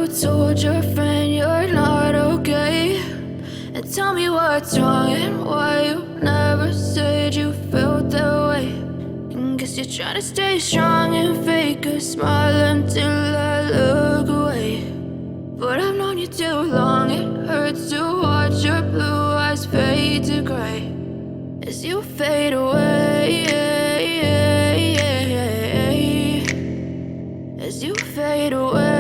told your friend you're not okay, and tell me what's wrong and why you never said you felt that way. And guess you're trying to stay strong and fake a smile until I look away. But I've known you too long, it hurts to watch your blue eyes fade to gray as you fade away, as you fade away.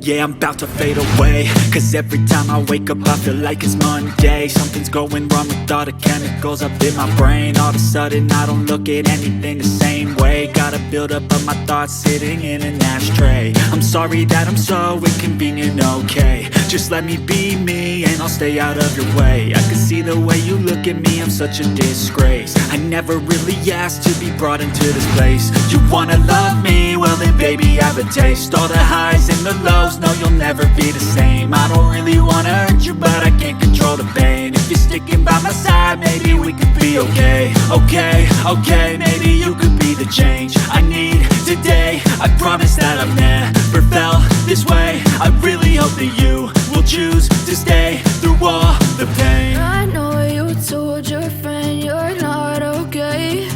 Yeah, I'm about to fade away, cause every time I wake up I feel like it's Monday. Something's going wrong with all the chemicals up in my brain. All of a sudden I don't look at anything the same way. Got a buildup of my thoughts sitting in an ashtray. I'm sorry that I'm so inconvenient, okay. Just let me be me and I'll stay out of your way. I can see the way you look at me, I'm such a disgrace. I never really asked to be brought into this place. You wanna love me? Well then baby have a taste. All the highs and the lows, no, you'll never be the same. I don't really wanna hurt you, but I can't control the pain. If you're sticking by my side, maybe we could be okay. Okay, maybe you could be the change I need today. I promise that I've never felt this way. I really hope that you will choose to stay through all the pain. I know you told your friend you're not okay,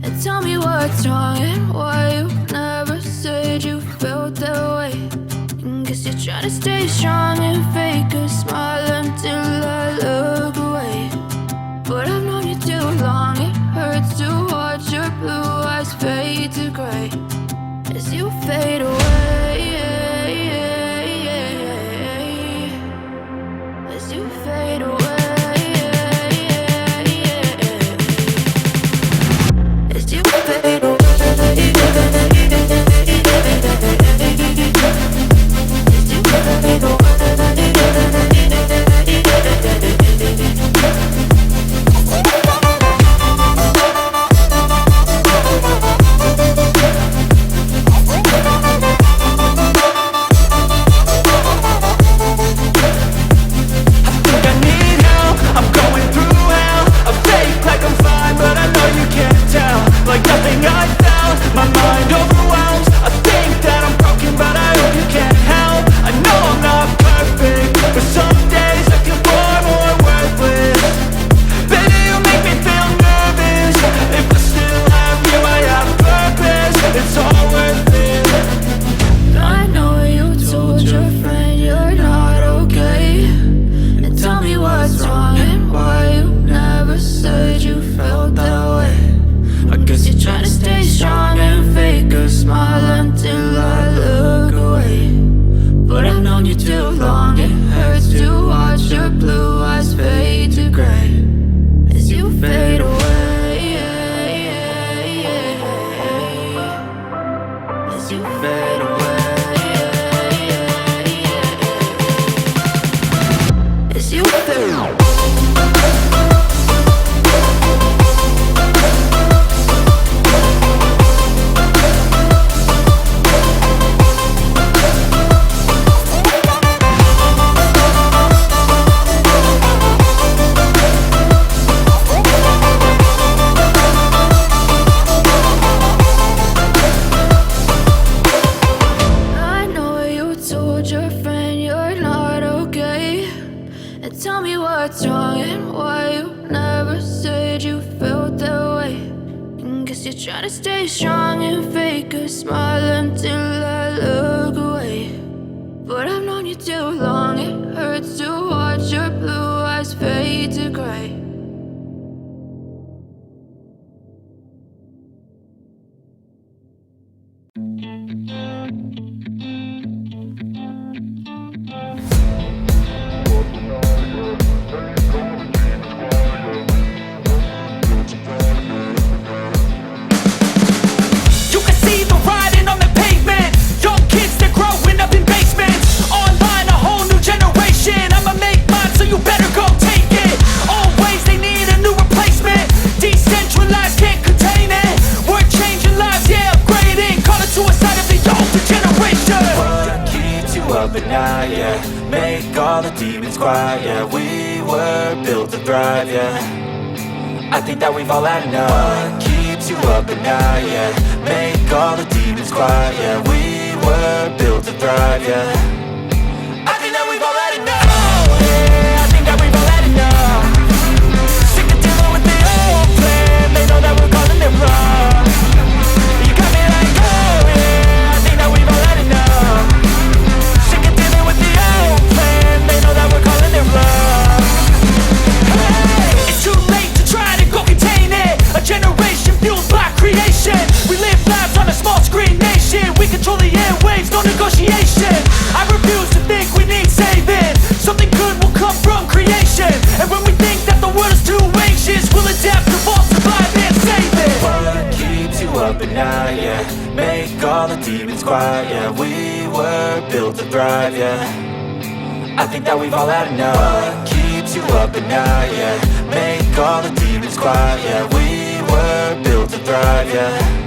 and tell me what's wrong and why you never said you felt that way. Guess you're trying to stay strong and fake a smile until I look away. But I've known you too long, it hurts to watch your blue eyes fade to gray as you fade away, as you fade away, as you fade away. I think that we've all had enough. What keeps you up at night, yeah. Make all the demons quiet, yeah. We were built to thrive, yeah. I think that we've all had enough, yeah. I think that we've all had enough. Sick of dealing with the old plan. They know that we're calling it wrong. You got me like, oh yeah. I think that we've all had enough. Sick of dealing with the old plan. They know that we're calling it wrong. Hey, it's too late to try to go contain it. A generation fueled by creation. We live lives on a small screen nation. We control the airwaves, no negotiation. I refuse to think we need saving. Something good will come from creation. And when we think that the world is too anxious, we'll adapt, evolve, survive and save it. What keeps you up at night, yeah. Make all the demons quiet, yeah. We were built to thrive, yeah. I think that we've all had enough. What keeps you up at night, yeah. Make all the demons quiet, yeah. We were built to thrive, yeah.